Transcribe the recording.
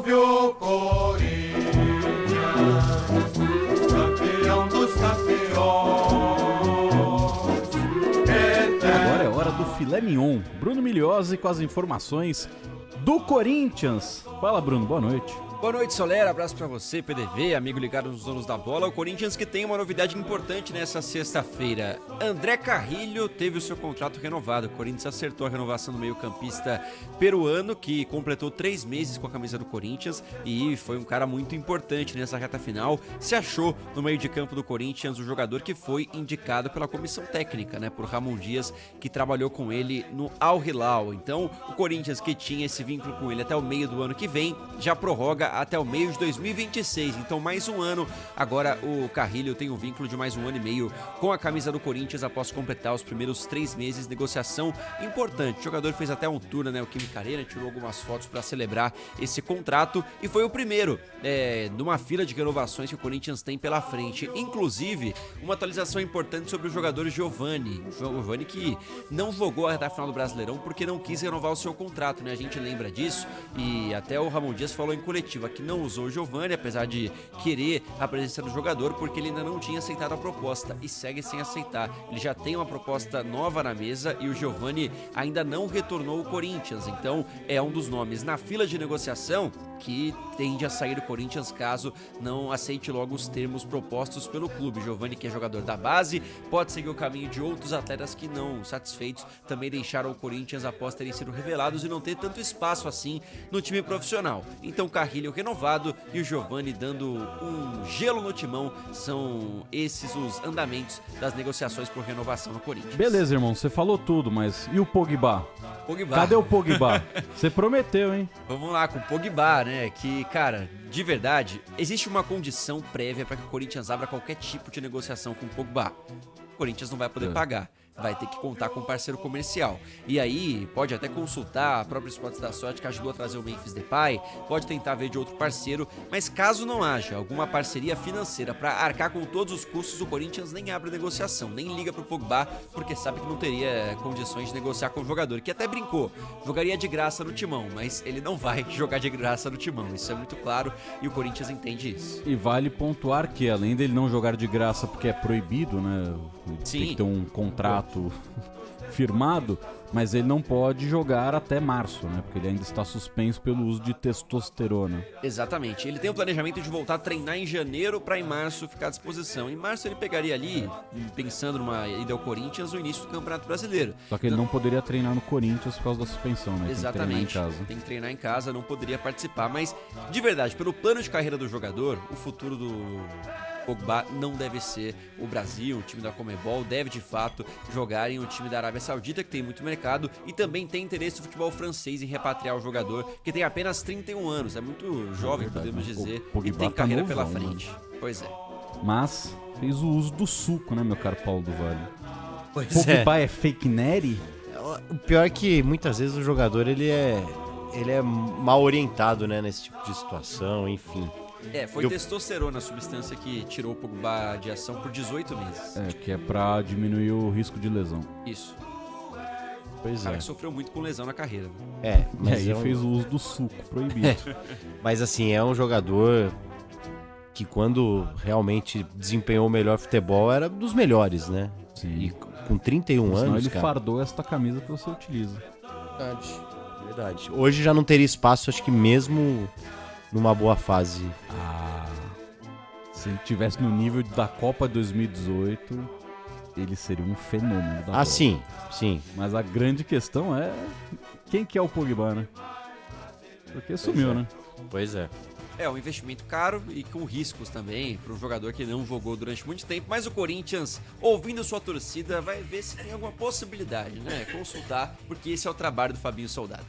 Salve o Corinthians, campeão dos campeões. Agora é hora do filé mignon. Bruno Migliozzi com as informações do Corinthians. Fala, Bruno, boa noite. Boa noite, Solera. Abraço pra você, PDV, amigo ligado nos donos da bola. O Corinthians que tem uma novidade importante nessa sexta-feira. André Carrilho teve o seu contrato renovado. O Corinthians acertou a renovação do meio-campista peruano, que completou 3 meses com a camisa do Corinthians e foi um cara muito importante nessa reta final. Se achou no meio de campo do Corinthians o jogador que foi indicado pela comissão técnica, né, por Ramon Dias, que trabalhou com ele no Al Hilal. Então, o Corinthians, que tinha esse vínculo com ele até o meio do ano que vem, já prorroga até o meio de 2026, então mais um ano. Agora o Carrilho tem um vínculo de mais 1 ano e meio com a camisa do Corinthians após completar os primeiros 3 meses, negociação importante. O jogador fez até um tour na Neoquímica Arena, tirou algumas fotos para celebrar esse contrato e foi o primeiro de uma fila de renovações que o Corinthians tem pela frente. Inclusive, uma atualização importante sobre o jogador Giovani. O Giovani que não jogou a reta final do Brasileirão porque não quis renovar o seu contrato, né? A gente lembra disso e até o Ramon Dias falou em coletiva que não usou o Giovani, apesar de querer a presença do jogador, porque ele ainda não tinha aceitado a proposta e segue sem aceitar. Ele já tem uma proposta nova na mesa e o Giovani ainda não retornou ao Corinthians, então é um dos nomes na fila de negociação que tende a sair do Corinthians caso não aceite logo os termos propostos pelo clube. Giovani, que é jogador da base, pode seguir o caminho de outros atletas que, não satisfeitos, também deixaram o Corinthians após terem sido revelados e não ter tanto espaço assim no time profissional. Então Carrilho renovado e o Giovani dando um gelo no timão. São esses os andamentos das negociações por renovação no Corinthians. Beleza, irmão, você falou tudo, mas e o Pogba? Pogba. Cadê o Pogba? Você prometeu, hein? Vamos lá com o Pogba, né? Que, cara, de verdade, existe uma condição prévia para que o Corinthians abra qualquer tipo de negociação com o Pogba. O Corinthians não vai poder pagar. Vai ter que contar com um parceiro comercial. E aí, pode até consultar a própria Esportes da Sorte, que ajudou a trazer o Memphis Depay, pode tentar ver de outro parceiro, mas caso não haja alguma parceria financeira para arcar com todos os custos, o Corinthians nem abre negociação, nem liga pro Pogba, porque sabe que não teria condições de negociar com o jogador, que até brincou, jogaria de graça no Timão, mas ele não vai jogar de graça no Timão, isso é muito claro, e o Corinthians entende isso. E vale pontuar que, além dele não jogar de graça porque é proibido, né? Tem que ter um contrato firmado, mas ele não pode jogar até março, né? Porque ele ainda está suspenso pelo uso de testosterona. Exatamente. Ele tem o planejamento de voltar a treinar em janeiro para em março ficar à disposição. Em março ele pegaria ali, pensando numa ida ao Corinthians, o início do Campeonato Brasileiro. Só que ele não poderia treinar no Corinthians por causa da suspensão, né? Exatamente. Tem que treinar em casa. Tem que treinar em casa, não poderia participar. Mas, de verdade, pelo plano de carreira do jogador, o futuro do Pogba não deve ser o Brasil, o time da Conmebol, deve de fato jogar em um time da Arábia Saudita, que tem muito mercado e também tem interesse do futebol francês em repatriar o jogador, que tem apenas 31 anos, é muito jovem, podemos dizer, e tem carreira pela frente. Pois é. Mas fez o uso do suco, né, meu caro Paulo do Vale? Pois Pogba é fake neri? O pior é que muitas vezes o jogador ele é mal orientado, né, nesse tipo de situação, enfim. Foi testosterona a substância que tirou o Pogba de ação por 18 meses. Que é pra diminuir o risco de lesão. Isso. Pois O cara que sofreu muito com lesão na carreira. Mas aí fez o uso do suco, proibido. Mas assim, é um jogador que quando realmente desempenhou o melhor futebol era dos melhores, né? Sim. E com 31 Senão anos, ele cara... fardou esta camisa que você utiliza. Verdade. Hoje já não teria espaço, acho que mesmo numa boa fase. Se ele tivesse no nível da Copa 2018, ele seria um fenômeno da bola. Sim. Mas a grande questão é quem que é o Pogba, né? Porque sumiu, né? Pois é. É um investimento caro e com riscos também para um jogador que não jogou durante muito tempo, mas o Corinthians, ouvindo sua torcida, vai ver se tem alguma possibilidade, né? Consultar, porque esse é o trabalho do Fabinho Soldado.